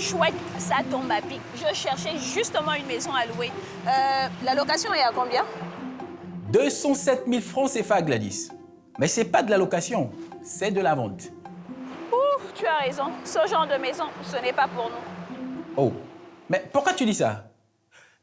Chouette, ça tombe à pic. Je cherchais justement une maison à louer. La location est à combien? 207 000 francs CFA, Gladys. Mais c'est pas de la location, c'est de la vente. Ouh, tu as raison. Ce genre de maison, ce n'est pas pour nous. Oh, mais pourquoi tu dis ça?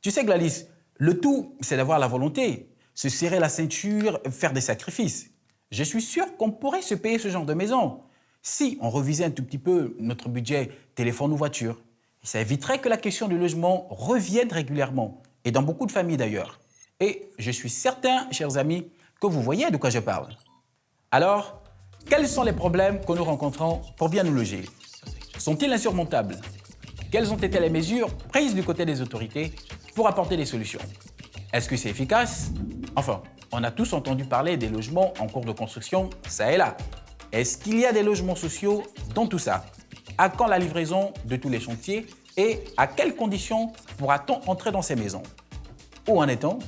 Tu sais, Gladys, le tout, c'est d'avoir la volonté, se serrer la ceinture, faire des sacrifices. Je suis sûr qu'on pourrait se payer ce genre de maison si on revisait un tout petit peu notre budget téléphone ou voiture. Et ça éviterait que la question du logement revienne régulièrement, et dans beaucoup de familles d'ailleurs. Et je suis certain, chers amis, que vous voyez de quoi je parle. Alors, quels sont les problèmes que nous rencontrons pour bien nous loger? Sont-ils insurmontables? Quelles ont été les mesures prises du côté des autorités pour apporter des solutions? Est-ce que c'est efficace? Enfin, on a tous entendu parler des logements en cours de construction, ça et là. Est-ce qu'il y a des logements sociaux dans tout ça? À quand la livraison de tous les chantiers? Et à quelles conditions pourra-t-on entrer dans ces maisons? Où en est-on?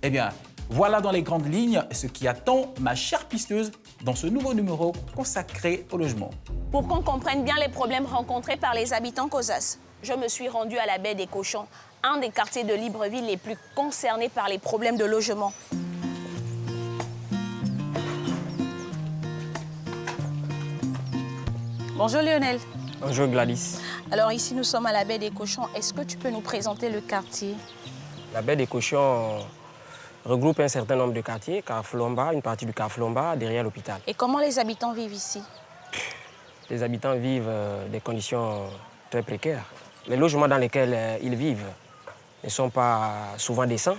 Eh bien, voilà dans les grandes lignes ce qui attend ma chère pisteuse dans ce nouveau numéro consacré au logement. Pour qu'on comprenne bien les problèmes rencontrés par les habitants Cosas, je me suis rendue à la baie des Cochons, un des quartiers de Libreville les plus concernés par les problèmes de logement. Bonjour Lionel. Bonjour Gladys. Alors ici nous sommes à la baie des Cochons. Est-ce que tu peux nous présenter le quartier? La baie des Cochons regroupe un certain nombre de quartiers, Carflomba, une partie du Carflomba derrière l'hôpital. Et comment les habitants vivent ici? Les habitants vivent des conditions très précaires. Les logements dans lesquels ils vivent ne sont pas souvent décents.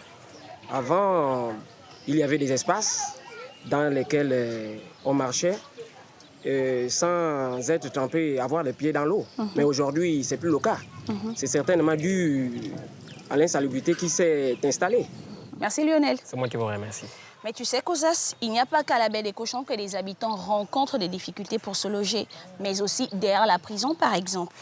Avant, il y avait des espaces dans lesquels on marchait sans être trempé et avoir les pieds dans l'eau. Mais aujourd'hui, ce n'est plus le cas. C'est certainement dû à l'insalubrité qui s'est installée. Merci Lionel. C'est moi qui vous remercie. Mais tu sais, Cosas, il n'y a pas qu'à la baie des Cochons que les habitants rencontrent des difficultés pour se loger, mais aussi derrière la prison, par exemple.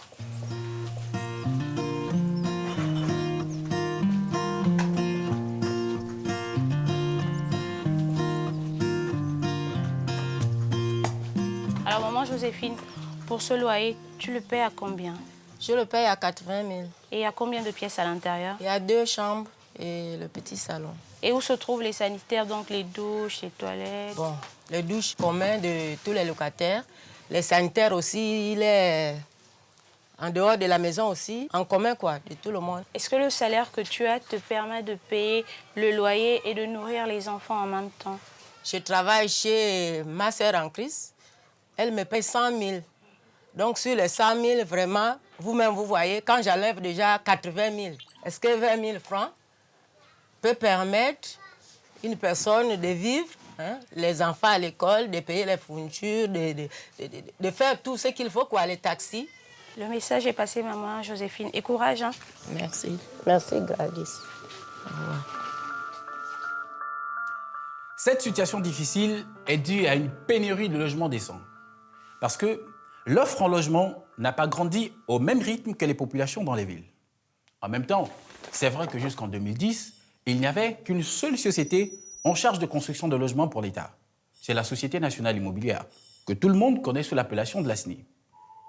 Alors, maman Joséphine, pour ce loyer, tu le payes à combien? Je le paye à 80 000. Et il y a combien de pièces à l'intérieur? Il y a 2 chambres et le petit salon. Et où se trouvent les sanitaires, donc les douches, les toilettes? Bon, les douches communes de tous les locataires. Les sanitaires aussi, il est en dehors de la maison aussi, en commun quoi, de tout le monde. Est-ce que le salaire que tu as te permet de payer le loyer et de nourrir les enfants en même temps? Je travaille chez ma sœur en crise. Elle me paye 100 000. Donc sur les 100 000, vraiment, vous-même vous voyez, quand j'enlève déjà 80 000, est-ce que 20 000 francs peut permettre une personne de vivre, hein, les enfants à l'école, de payer les fournitures, de faire tout ce qu'il faut, quoi, les taxis. Le message est passé, maman Joséphine. Et courage, hein? Merci. Merci, Gladys. Au revoir. Cette situation difficile est due à une pénurie de logements décents. Parce que l'offre en logement n'a pas grandi au même rythme que les populations dans les villes. En même temps, c'est vrai que jusqu'en 2010, il n'y avait qu'une seule société en charge de construction de logements pour l'État. C'est la Société nationale immobilière, que tout le monde connaît sous l'appellation de la SNI.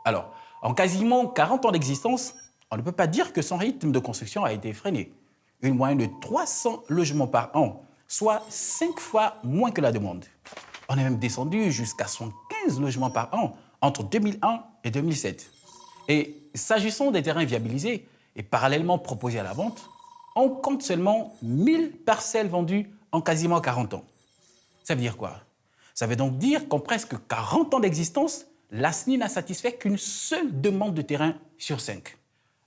Alors, en quasiment 40 ans d'existence, on ne peut pas dire que son rythme de construction a été freiné. Une moyenne de 300 logements par an, soit 5 fois moins que la demande. On est même descendu jusqu'à 75 logements par an entre 2001 et 2007. Et s'agissant des terrains viabilisés et parallèlement proposés à la vente, on compte seulement 1000 parcelles vendues en quasiment 40 ans. Ça veut dire quoi? Ça veut donc dire qu'en presque 40 ans d'existence, la SNI n'a satisfait qu'une seule demande de terrain sur 5.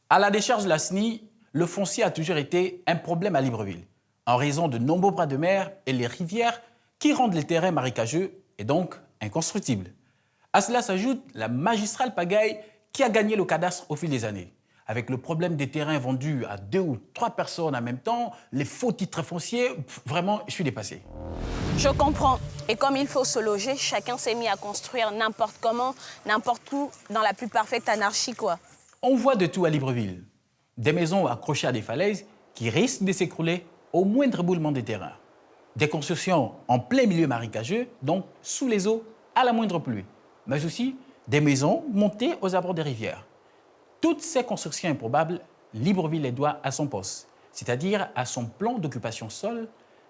À la décharge de la SNI, le foncier a toujours été un problème à Libreville, en raison de nombreux bras de mer et les rivières qui rendent les terrains marécageux et donc inconstructibles. À cela s'ajoute la magistrale pagaille qui a gagné le cadastre au fil des années, avec le problème des terrains vendus à 2 ou 3 personnes en même temps, les faux titres fonciers, vraiment, je suis dépassé. Je comprends. Et comme il faut se loger, chacun s'est mis à construire n'importe comment, n'importe où, dans la plus parfaite anarchie, quoi. On voit de tout à Libreville. Des maisons accrochées à des falaises qui risquent de s'écrouler au moindre éboulement des terrains. Des constructions en plein milieu marécageux, donc sous les eaux à la moindre pluie. Mais aussi des maisons montées aux abords des rivières. Toutes ces constructions improbables, Libreville les doit à son poste, c'est-à-dire à son plan d'occupation sol,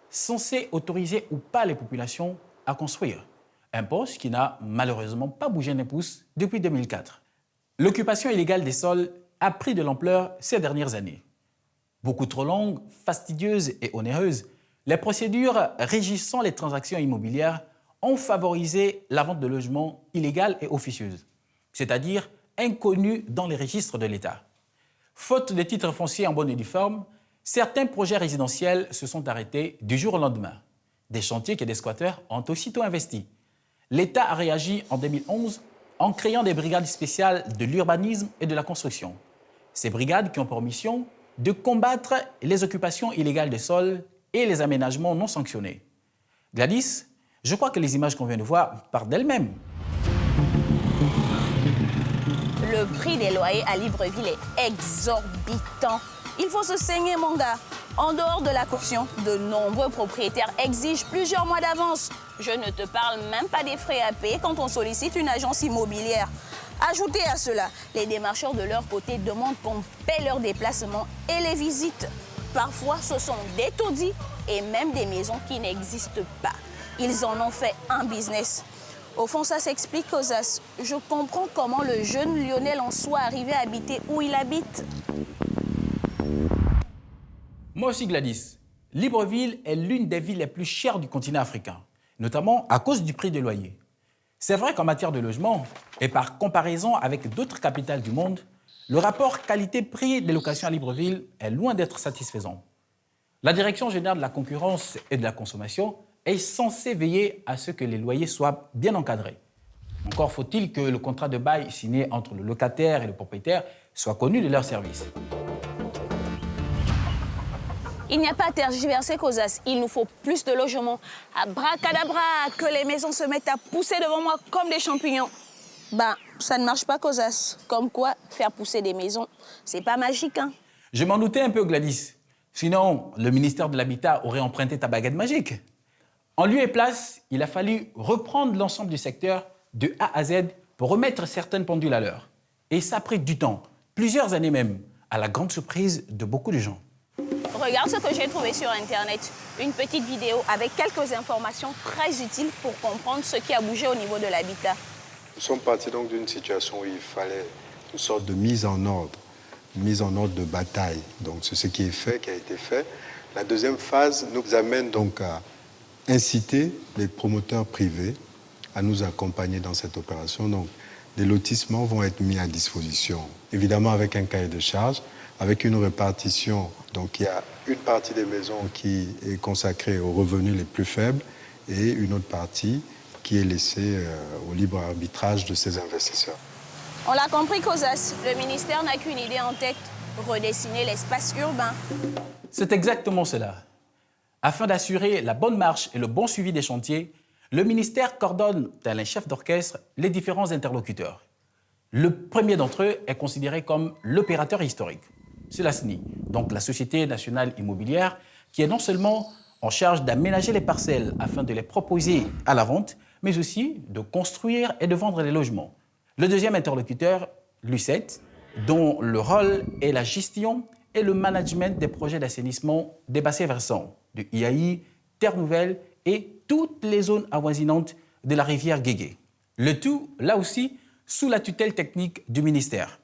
censé autoriser ou pas les populations à construire. Un poste qui n'a malheureusement pas bougé d'un pouce depuis 2004. L'occupation illégale des sols a pris de l'ampleur ces dernières années. Beaucoup trop longues, fastidieuses et onéreuses, les procédures régissant les transactions immobilières ont favorisé la vente de logements illégaux et officieuses, c'est-à-dire inconnus dans les registres de l'État. Faute de titres fonciers en bonne et due forme, certains projets résidentiels se sont arrêtés du jour au lendemain. Des chantiers que des squatteurs ont aussitôt investis. L'État a réagi en 2011 en créant des brigades spéciales de l'urbanisme et de la construction. Ces brigades qui ont pour mission de combattre les occupations illégales des sols et les aménagements non sanctionnés. Gladys, je crois que les images qu'on vient de voir parlent d'elles-mêmes. Le prix des loyers à Libreville est exorbitant. Il faut se saigner, mon gars. En dehors de la caution, de nombreux propriétaires exigent plusieurs mois d'avance. Je ne te parle même pas des frais à payer quand on sollicite une agence immobilière. Ajoutez à cela, les démarcheurs de leur côté demandent qu'on paie leurs déplacements et les visites. Parfois, ce sont des taudis et même des maisons qui n'existent pas. Ils en ont fait un business. Au fond, ça s'explique aux As. Je comprends comment le jeune Lionel en soit arrivé à habiter où il habite. Moi aussi, Gladys. Libreville est l'une des villes les plus chères du continent africain, notamment à cause du prix des loyers. C'est vrai qu'en matière de logement, et par comparaison avec d'autres capitales du monde, le rapport qualité-prix des locations à Libreville est loin d'être satisfaisant. La Direction générale de la concurrence et de la consommation est censée veiller à ce que les loyers soient bien encadrés. Encore faut-il que le contrat de bail signé entre le locataire et le propriétaire soit connu de leur service. Il n'y a pas à tergiverser, Cosas. Il nous faut plus de logements. Abracadabra, que les maisons se mettent à pousser devant moi comme des champignons. Ben, ça ne marche pas, Cosas. Comme quoi, faire pousser des maisons, c'est pas magique, hein. Je m'en doutais un peu, Gladys. Sinon, le ministère de l'Habitat aurait emprunté ta baguette magique. En lieu et place, il a fallu reprendre l'ensemble du secteur de A à Z pour remettre certaines pendules à l'heure. Et ça a pris du temps, plusieurs années même, à la grande surprise de beaucoup de gens. Regarde ce que j'ai trouvé sur Internet. Une petite vidéo avec quelques informations très utiles pour comprendre ce qui a bougé au niveau de l'habitat. Nous sommes partis donc d'une situation où il fallait une sorte de mise en ordre de bataille. Donc c'est ce qui est fait, qui a été fait. La deuxième phase nous amène donc à inciter les promoteurs privés à nous accompagner dans cette opération. Donc des lotissements vont être mis à disposition, évidemment avec un cahier de charges, avec une répartition. Donc il y a une partie des maisons qui est consacrée aux revenus les plus faibles et une autre partie qui est laissée au libre arbitrage de ces investisseurs. On l'a compris, Cosas. Le ministère n'a qu'une idée en tête, redessiner l'espace urbain. C'est exactement cela. Afin d'assurer la bonne marche et le bon suivi des chantiers, le ministère coordonne, tel un chef d'orchestre, les différents interlocuteurs. Le premier d'entre eux est considéré comme l'opérateur historique. C'est la SNI, donc la Société nationale immobilière, qui est non seulement en charge d'aménager les parcelles afin de les proposer à la vente, mais aussi de construire et de vendre les logements. Le deuxième interlocuteur, l'UCET, dont le rôle est la gestion et le management des projets d'assainissement des bassins versants, de IAI, Terre Nouvelle et toutes les zones avoisinantes de la rivière Guégué. Le tout, là aussi, sous la tutelle technique du ministère.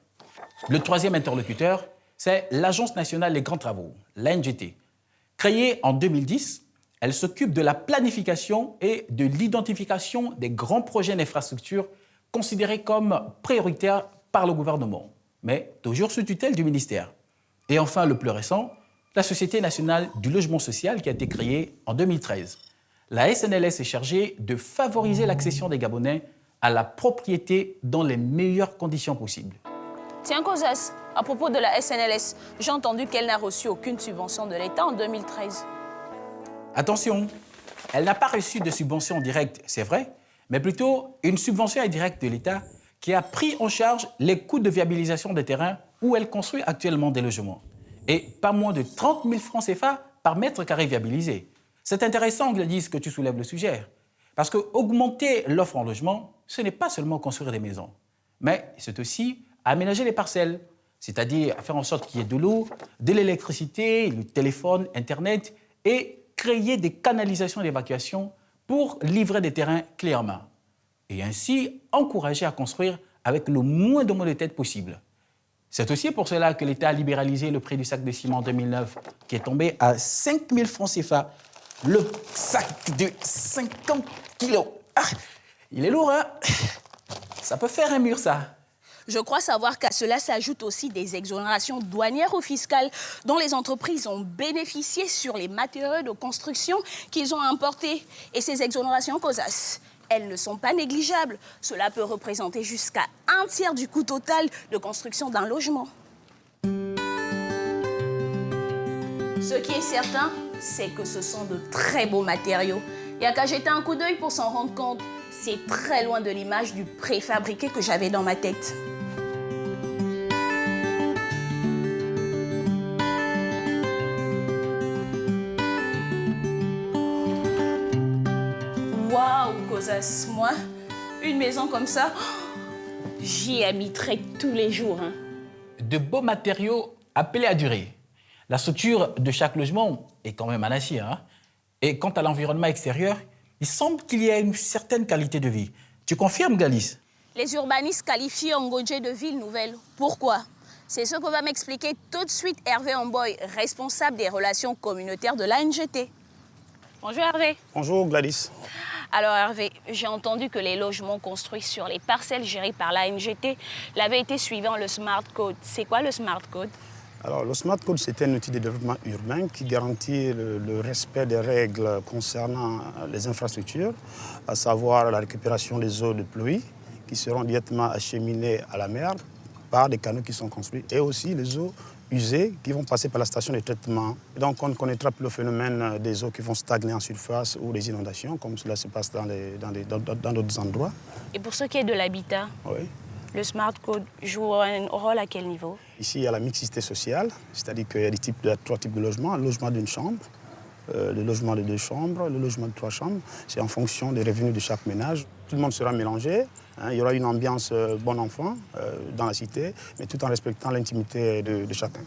Le troisième interlocuteur, c'est l'Agence nationale des grands travaux, l'ANGT. Créée en 2010, elle s'occupe de la planification et de l'identification des grands projets d'infrastructure considérés comme prioritaires par le gouvernement, mais toujours sous tutelle du ministère. Et enfin, le plus récent, la Société nationale du logement social qui a été créée en 2013. La SNLS est chargée de favoriser l'accession des Gabonais à la propriété dans les meilleures conditions possibles. Tiens, Cosas, à propos de la SNLS, j'ai entendu qu'elle n'a reçu aucune subvention de l'État en 2013. Attention, elle n'a pas reçu de subvention directe, c'est vrai, mais plutôt une subvention indirecte de l'État qui a pris en charge les coûts de viabilisation des terrains où elle construit actuellement des logements. Et pas moins de 30 000 francs CFA par mètre carré viabilisé. C'est intéressant, Gladys, que tu soulèves le sujet. Parce qu'augmenter l'offre en logement, ce n'est pas seulement construire des maisons, mais c'est aussi aménager les parcelles, c'est-à-dire faire en sorte qu'il y ait de l'eau, de l'électricité, le téléphone, Internet, et créer des canalisations d'évacuation pour livrer des terrains clés en main. Et ainsi encourager à construire avec le moins de maux de tête possible. C'est aussi pour cela que l'État a libéralisé le prix du sac de ciment en 2009, qui est tombé à 5 000 francs CFA. Le sac de 50 kilos. Ah, il est lourd, hein? Ça peut faire un mur, ça. Je crois savoir qu'à cela s'ajoutent aussi des exonérations douanières ou fiscales dont les entreprises ont bénéficié sur les matériaux de construction qu'ils ont importés. Et ces exonérations, COSAS, elles ne sont pas négligeables. Cela peut représenter jusqu'à 1/3 du coût total de construction d'un logement. Ce qui est certain, c'est que ce sont de très beaux matériaux. Il n'y a qu'à jeter un coup d'œil pour s'en rendre compte. C'est très loin de l'image du préfabriqué que j'avais dans ma tête. Waouh, COSAS, moi, une maison comme ça, j'y habiterai tous les jours. Hein. De beaux matériaux appelés à durer. La structure de chaque logement est quand même en acier. Hein? Et quant à l'environnement extérieur, il semble qu'il y ait une certaine qualité de vie. Tu confirmes, Gladys? Les urbanistes qualifient Ngondje de ville nouvelle. Pourquoi? C'est ce que va m'expliquer tout de suite Hervé Amboy, responsable des relations communautaires de l'ANGT. Bonjour Hervé. Bonjour Gladys. Alors Hervé, j'ai entendu que les logements construits sur les parcelles gérées par l'ANGT l'avaient été suivant le Smart Code. C'est quoi le Smart Code? Alors, le Smart Code, c'est un outil de développement urbain qui garantit le respect des règles concernant les infrastructures, à savoir la récupération des eaux de pluie qui seront directement acheminées à la mer par des canaux qui sont construits et aussi les eaux usées qui vont passer par la station de traitement. Donc, on ne connaîtra plus le phénomène des eaux qui vont stagner en surface ou les inondations, comme cela se passe dans d'autres endroits. Et pour ce qui est de l'habitat, oui. Le Smart Code joue un rôle à quel niveau? Ici, il y a la mixité sociale, c'est-à-dire qu'il y a 3 types de logements. Le logement d'une chambre, le logement de 2 chambres, le logement de 3 chambres. C'est en fonction des revenus de chaque ménage. Tout le monde sera mélangé. Hein, il y aura une ambiance bon enfant dans la cité, mais tout en respectant l'intimité de chacun.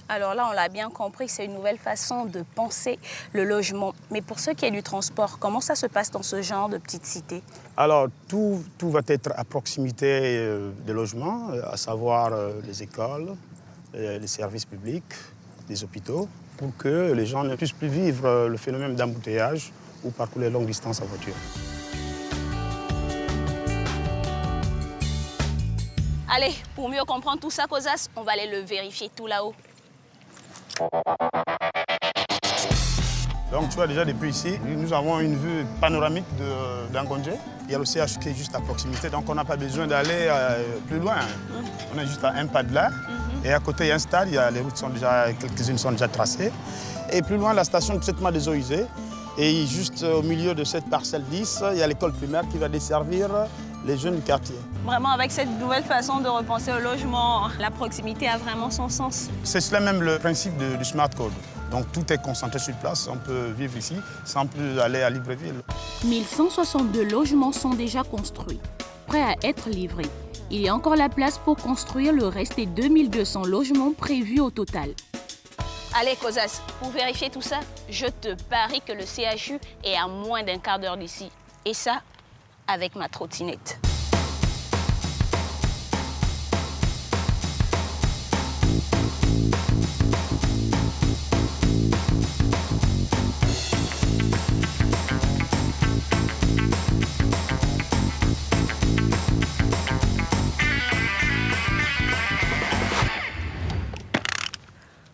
Alors là, on l'a bien compris, c'est une nouvelle façon de penser le logement. Mais pour ce qui est du transport, comment ça se passe dans ce genre de petite cité? Alors, tout va être à proximité des logements, à savoir les écoles, les services publics, les hôpitaux, pour que les gens ne puissent plus vivre le phénomène d'embouteillage ou parcourir longues distances en voiture. Allez, pour mieux comprendre tout ça, COSAS, on va aller le vérifier tout là-haut. Donc tu vois déjà depuis ici, nous avons une vue panoramique d'Ngondje. Il y a le CH qui est juste à proximité, donc on n'a pas besoin d'aller plus loin. On est juste à un pas de là. Et à côté, il y a un stade, les routes sont déjà, quelques-unes sont déjà tracées. Et plus loin, la station de traitement des eaux usées. Et juste au milieu de cette parcelle 10, il y a l'école primaire qui va desservir les jeunes du quartier. Vraiment, avec cette nouvelle façon de repenser au logement, la proximité a vraiment son sens. C'est cela même le principe du Smart Code. Donc tout est concentré sur place, on peut vivre ici sans plus aller à Libreville. 1162 logements sont déjà construits, prêts à être livrés. Il y a encore la place pour construire le reste des 2200 logements prévus au total. Allez, COSAS, pour vérifier tout ça, je te parie que le CHU est à moins d'un quart d'heure d'ici. Et ça, avec ma trottinette.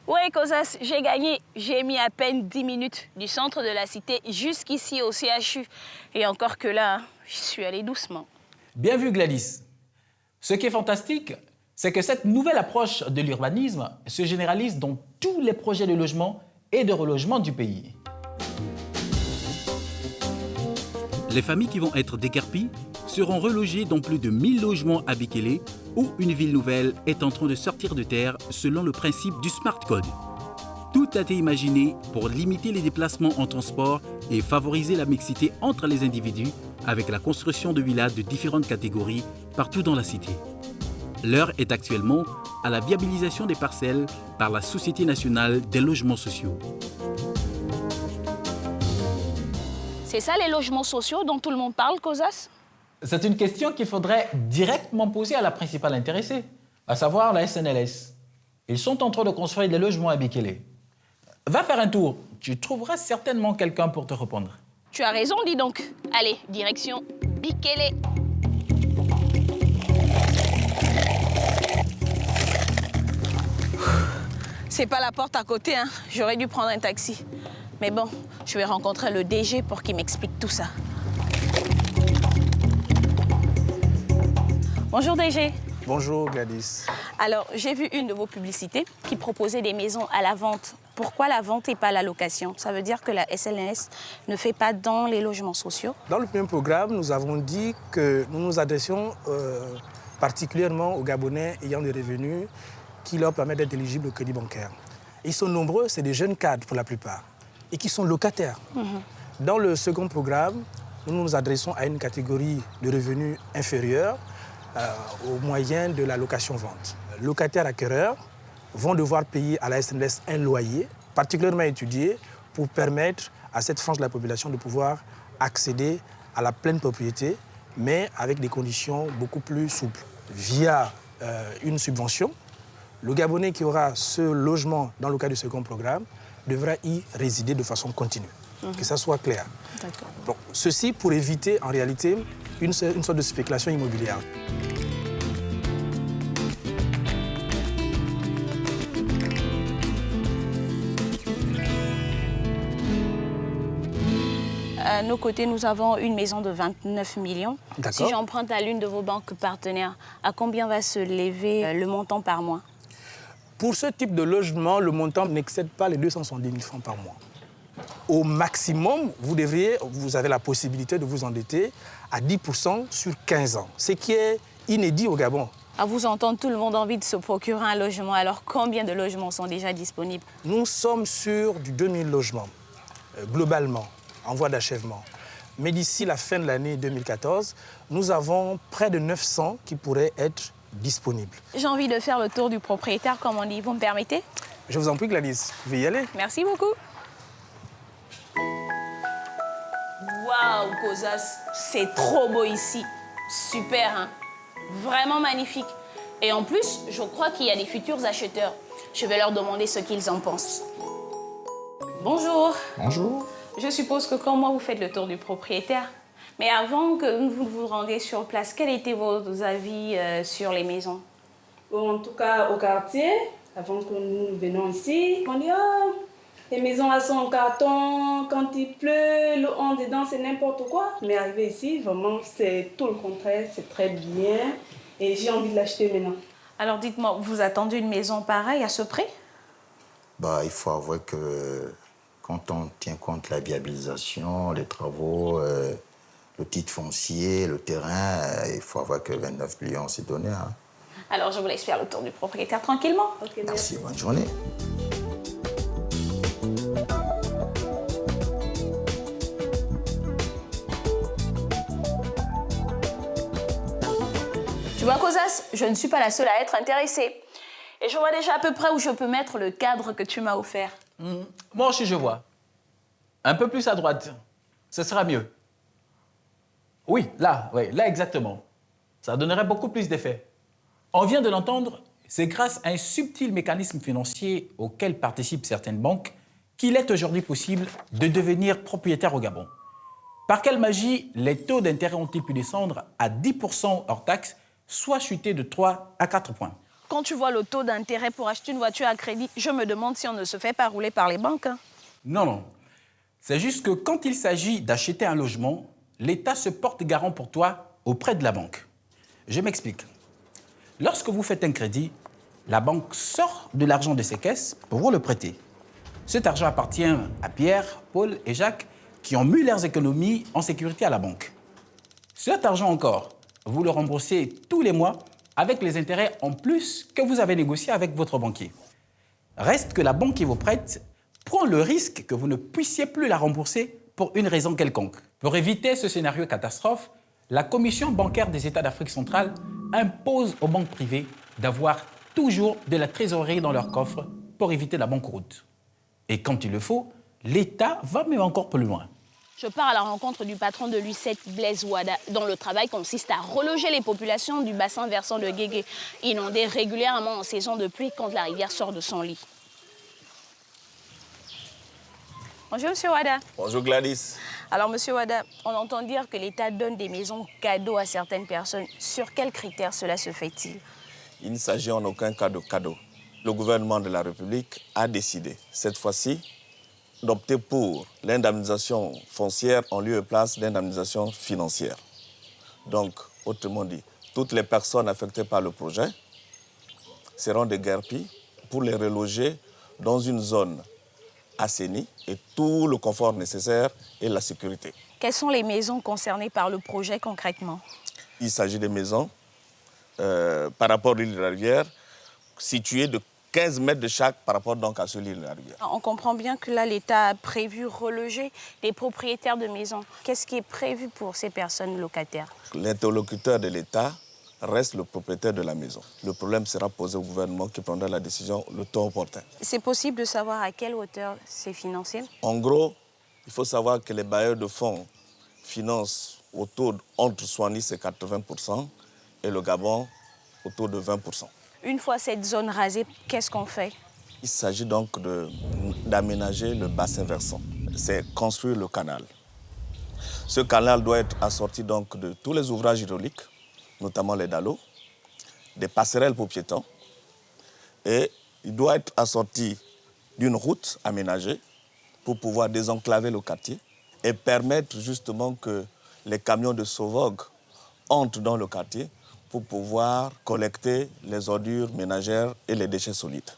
Oui, COSAS, j'ai gagné. J'ai mis à peine 10 minutes du centre de la cité jusqu'ici au CHU. Et encore que là, je suis allée doucement. Bien vu, Gladys. Ce qui est fantastique, c'est que cette nouvelle approche de l'urbanisme se généralise dans tous les projets de logement et de relogement du pays. Les familles qui vont être déguerpies seront relogées dans plus de 1000 logements à Bikele, où une ville nouvelle est en train de sortir de terre selon le principe du Smart Code. Tout a été imaginé pour limiter les déplacements en transport et favoriser la mixité entre les individus avec la construction de villas de différentes catégories partout dans la cité. L'heure est actuellement à la viabilisation des parcelles par la Société nationale des logements sociaux. C'est ça les logements sociaux dont tout le monde parle, Cosas? C'est une question qu'il faudrait directement poser à la principale intéressée, à savoir la SNLS. Ils sont en train de construire des logements à Bikele. Va faire un tour, tu trouveras certainement quelqu'un pour te répondre. Tu as raison, dis donc. Allez, direction Bikele. C'est pas la porte à côté, hein. J'aurais dû prendre un taxi. Mais bon, je vais rencontrer le DG pour qu'il m'explique tout ça. Bonjour DG. Bonjour Gladys. Alors, j'ai vu une de vos publicités qui proposait des maisons à la vente. Pourquoi la vente et pas la location? Ça veut dire que la SNLS ne fait pas dans les logements sociaux? Dans le premier programme, nous avons dit que nous nous adressions particulièrement aux Gabonais ayant des revenus qui leur permettent d'être éligibles au crédit bancaire. Ils sont nombreux, c'est des jeunes cadres pour la plupart, et qui sont locataires. Dans le second programme, nous nous adressons à une catégorie de revenus inférieurs aux moyens de la location-vente. Locataires acquéreurs vont devoir payer à la SNLS un loyer particulièrement étudié pour permettre à cette frange de la population de pouvoir accéder à la pleine propriété, mais avec des conditions beaucoup plus souples. Via une subvention, le Gabonais qui aura ce logement dans le cadre du second programme devra y résider de façon continue, que ça soit clair. Bon, ceci pour éviter en réalité une sorte de spéculation immobilière. À nos côtés, nous avons une maison de 29 millions. D'accord. Si j'emprunte à l'une de vos banques partenaires, à combien va se lever le montant par mois? Pour ce type de logement, le montant n'excède pas les 270 000 francs par mois. Au maximum, vous avez la possibilité de vous endetter à 10% sur 15 ans, ce qui est inédit au Gabon. À vous entendre, tout le monde a envie de se procurer un logement. Alors, combien de logements sont déjà disponibles? Nous sommes sur du 2000 logements, globalement, en voie d'achèvement. Mais d'ici la fin de l'année 2014, nous avons près de 900 qui pourraient être disponibles. J'ai envie de faire le tour du propriétaire, comme on dit. Vous me permettez? Je vous en prie, Gladys, vous pouvez y aller. Merci beaucoup. Waouh, Cosas, c'est trop beau ici. Super, hein? Vraiment magnifique. Et en plus, je crois qu'il y a des futurs acheteurs. Je vais leur demander ce qu'ils en pensent. Bonjour. Bonjour. Je suppose que comme moi, vous faites le tour du propriétaire. Mais avant que vous vous rendiez sur place, quels étaient vos avis sur les maisons? Bon, en tout cas, au quartier, avant que nous venions ici, on dit les maisons elles sont en carton, quand il pleut, l'eau en dedans, c'est n'importe quoi. Mais arrivé ici, vraiment, c'est tout le contraire, c'est très bien. Et j'ai envie de l'acheter maintenant. Alors dites-moi, vous attendez une maison pareille à ce prix? Il faut avouer que quand on tient compte de la viabilisation, les travaux, le titre foncier, le terrain, il faut avouer que 29 millions, c'est donné. Hein. Alors je vous laisse faire le tour du propriétaire tranquillement. Okay, merci, bonne journée. Tu vois, Cosas, je ne suis pas la seule à être intéressée. Et je vois déjà à peu près où je peux mettre le cadre que tu m'as offert. Moi aussi, je vois. Un peu plus à droite. Ce sera mieux. Oui, là exactement. Ça donnerait beaucoup plus d'effet. On vient de l'entendre, c'est grâce à un subtil mécanisme financier auquel participent certaines banques qu'il est aujourd'hui possible de devenir propriétaire au Gabon. Par quelle magie les taux d'intérêt ont-ils pu descendre à 10% hors taxe, soit chuter de 3 à 4 points? Quand tu vois le taux d'intérêt pour acheter une voiture à crédit, je me demande si on ne se fait pas rouler par les banques. Hein. Non. C'est juste que quand il s'agit d'acheter un logement, l'État se porte garant pour toi auprès de la banque. Je m'explique. Lorsque vous faites un crédit, la banque sort de l'argent de ses caisses pour vous le prêter. Cet argent appartient à Pierre, Paul et Jacques qui ont mis leurs économies en sécurité à la banque. Cet argent encore, vous le remboursez tous les mois avec les intérêts en plus que vous avez négociés avec votre banquier. Reste que la banque qui vous prête prend le risque que vous ne puissiez plus la rembourser pour une raison quelconque. Pour éviter ce scénario catastrophe, la Commission bancaire des États d'Afrique centrale impose aux banques privées d'avoir toujours de la trésorerie dans leur coffre pour éviter la banqueroute. Et quand il le faut, l'État va même encore plus loin. Je pars à la rencontre du patron de l'U7, Blaise Wada, dont le travail consiste à reloger les populations du bassin versant de Guégué, inondées régulièrement en saison de pluie quand la rivière sort de son lit. Bonjour, Monsieur Wada. Bonjour, Gladys. Alors, Monsieur Wada, on entend dire que l'État donne des maisons cadeaux à certaines personnes. Sur quels critères cela se fait-il? Il ne s'agit en aucun cas de cadeau. Le gouvernement de la République a décidé, cette fois-ci, d'opter pour l'indemnisation foncière en lieu et place d'indemnisation financière. Donc, autrement dit, toutes les personnes affectées par le projet seront déguerpies pour les reloger dans une zone assainie et tout le confort nécessaire et la sécurité. Quelles sont les maisons concernées par le projet concrètement? Il s'agit de maisons par rapport à l'île de la Rivière, situées de 15 mètres de chaque par rapport donc à ce l'île de la Rivière. On comprend bien que là, l'État a prévu reloger des propriétaires de maisons. Qu'est-ce qui est prévu pour ces personnes locataires? L'interlocuteur de l'État reste le propriétaire de la maison. Le problème sera posé au gouvernement qui prendra la décision le temps opportun. C'est possible de savoir à quelle hauteur c'est financé? En gros, il faut savoir que les bailleurs de fonds financent autour entre 70 et 80% et le Gabon autour de 20%. Une fois cette zone rasée, qu'est-ce qu'on fait? Il s'agit donc d'aménager le bassin versant. C'est construire le canal. Ce canal doit être assorti donc de tous les ouvrages hydrauliques, notamment les dallos, des passerelles pour piétons, et il doit être assorti d'une route aménagée pour pouvoir désenclaver le quartier et permettre justement que les camions de Sauvogue entrent dans le quartier pour pouvoir collecter les ordures ménagères et les déchets solides.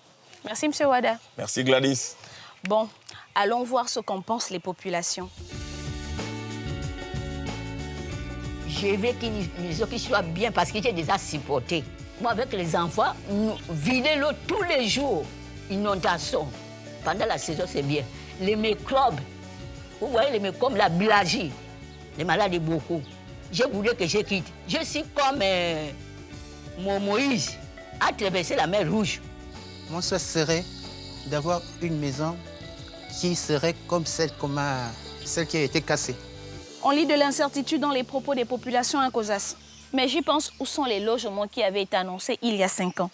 Merci, M. Wada. Merci, Gladys. Bon, allons voir ce qu'en pensent les populations. Je veux qu'une maison qui soit bien parce que j'ai déjà supporté. Moi, avec les enfants, nous vider l'eau tous les jours. Inondation. Pendant la saison, c'est bien. Les microbes, vous voyez les microbes, la bilagie, les maladies beaucoup. Je voulais que je quitte. Je suis comme mon Moïse a traversé la mer Rouge. Mon souhait serait d'avoir une maison qui serait comme celle qui a été cassée. On lit de l'incertitude dans les propos des populations à Cosas. Mais j'y pense, où sont les logements qui avaient été annoncés il y a 5 ans?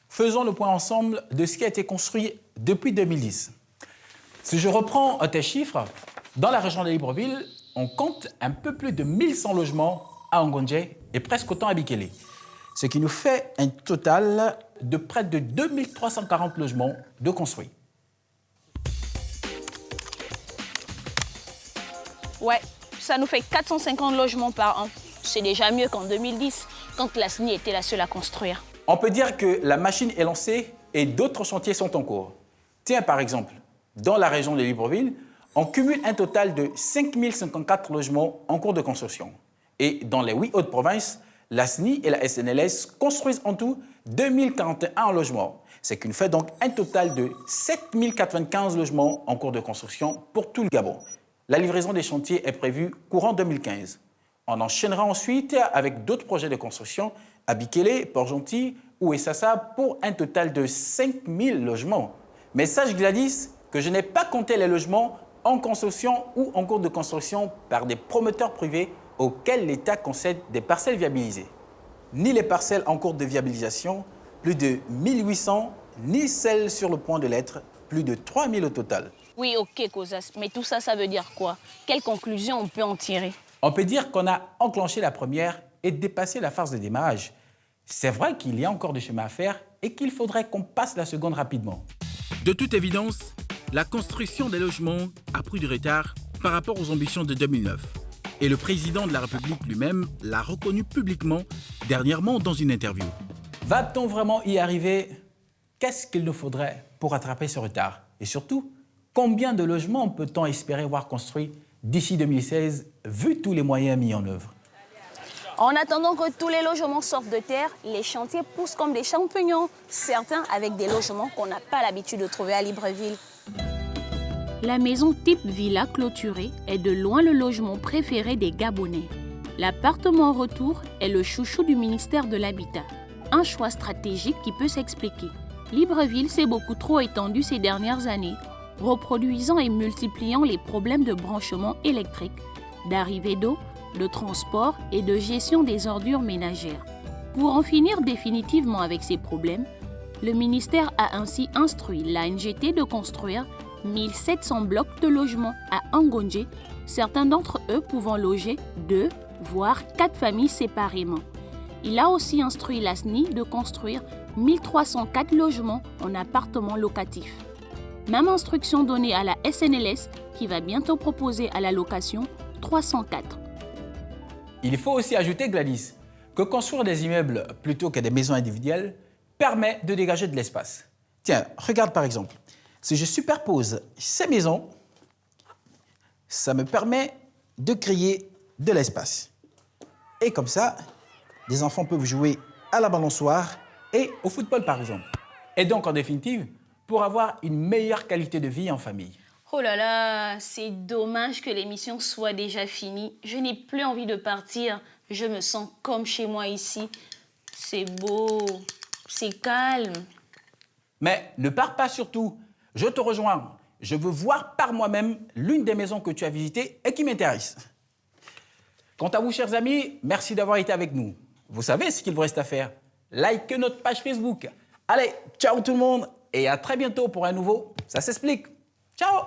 Faisons le point ensemble de ce qui a été construit depuis 2010. Si je reprends tes chiffres, dans la région de Libreville, on compte un peu plus de 1100 logements à Ngondje et presque autant à Bikele. Ce qui nous fait un total de près de 2340 logements de construits. Ouais, ça nous fait 450 logements par an. C'est déjà mieux qu'en 2010, quand la SNI était la seule à construire. On peut dire que la machine est lancée et d'autres chantiers sont en cours. Tiens, par exemple, dans la région de Libreville, on cumule un total de 5054 logements en cours de construction. Et dans les 8 autres provinces, la SNI et la SNLS construisent en tout 2041 logements, ce qui nous fait donc un total de 7095 logements en cours de construction pour tout le Gabon. La livraison des chantiers est prévue courant 2015. On enchaînera ensuite avec d'autres projets de construction à Bikele, Port-Gentil ou Essassa pour un total de 5000 logements. Mais sache Gladys que je n'ai pas compté les logements en construction ou en cours de construction par des promoteurs privés auxquels l'État concède des parcelles viabilisées. Ni les parcelles en cours de viabilisation, plus de 1800, ni celles sur le point de l'être, plus de 3000 au total. Oui, ok, Cosas, mais tout ça, ça veut dire quoi? Quelle conclusion on peut en tirer? On peut dire qu'on a enclenché la première et dépassé la phase de démarrage. C'est vrai qu'il y a encore du chemin à faire et qu'il faudrait qu'on passe la seconde rapidement. De toute évidence, la construction des logements a pris du retard par rapport aux ambitions de 2009. Et le président de la République lui-même l'a reconnu publiquement dernièrement dans une interview. Va-t-on vraiment y arriver? Qu'est-ce qu'il nous faudrait pour rattraper ce retard? Et surtout, combien de logements peut-on espérer voir construits d'ici 2016, vu tous les moyens mis en œuvre? En attendant que tous les logements sortent de terre, les chantiers poussent comme des champignons, certains avec des logements qu'on n'a pas l'habitude de trouver à Libreville. La maison type villa clôturée est de loin le logement préféré des Gabonais. L'appartement retour est le chouchou du ministère de l'Habitat. Un choix stratégique qui peut s'expliquer. Libreville s'est beaucoup trop étendue ces dernières années, reproduisant et multipliant les problèmes de branchement électrique, d'arrivée d'eau, de transport et de gestion des ordures ménagères. Pour en finir définitivement avec ces problèmes, le ministère a ainsi instruit l'ANGT de construire 1700 blocs de logements à Angonje, certains d'entre eux pouvant loger 2, voire 4 familles séparément. Il a aussi instruit la SNI de construire 1304 logements en appartements locatifs. Même instruction donnée à la SNLS qui va bientôt proposer à la location 304. Il faut aussi ajouter, Gladys, que construire des immeubles plutôt que des maisons individuelles permet de dégager de l'espace. Tiens, regarde par exemple. Si je superpose ces maisons, ça me permet de créer de l'espace. Et comme ça, les enfants peuvent jouer à la balançoire et au football par exemple. Et donc en définitive, pour avoir une meilleure qualité de vie en famille. Oh là là, c'est dommage que l'émission soit déjà finie. Je n'ai plus envie de partir. Je me sens comme chez moi ici. C'est beau, c'est calme. Mais ne pars pas surtout. Je te rejoins. Je veux voir par moi-même l'une des maisons que tu as visitées et qui m'intéresse. Quant à vous, chers amis, merci d'avoir été avec nous. Vous savez ce qu'il vous reste à faire. Likez notre page Facebook. Allez, ciao tout le monde et à très bientôt pour un nouveau Ça s'explique. Ciao!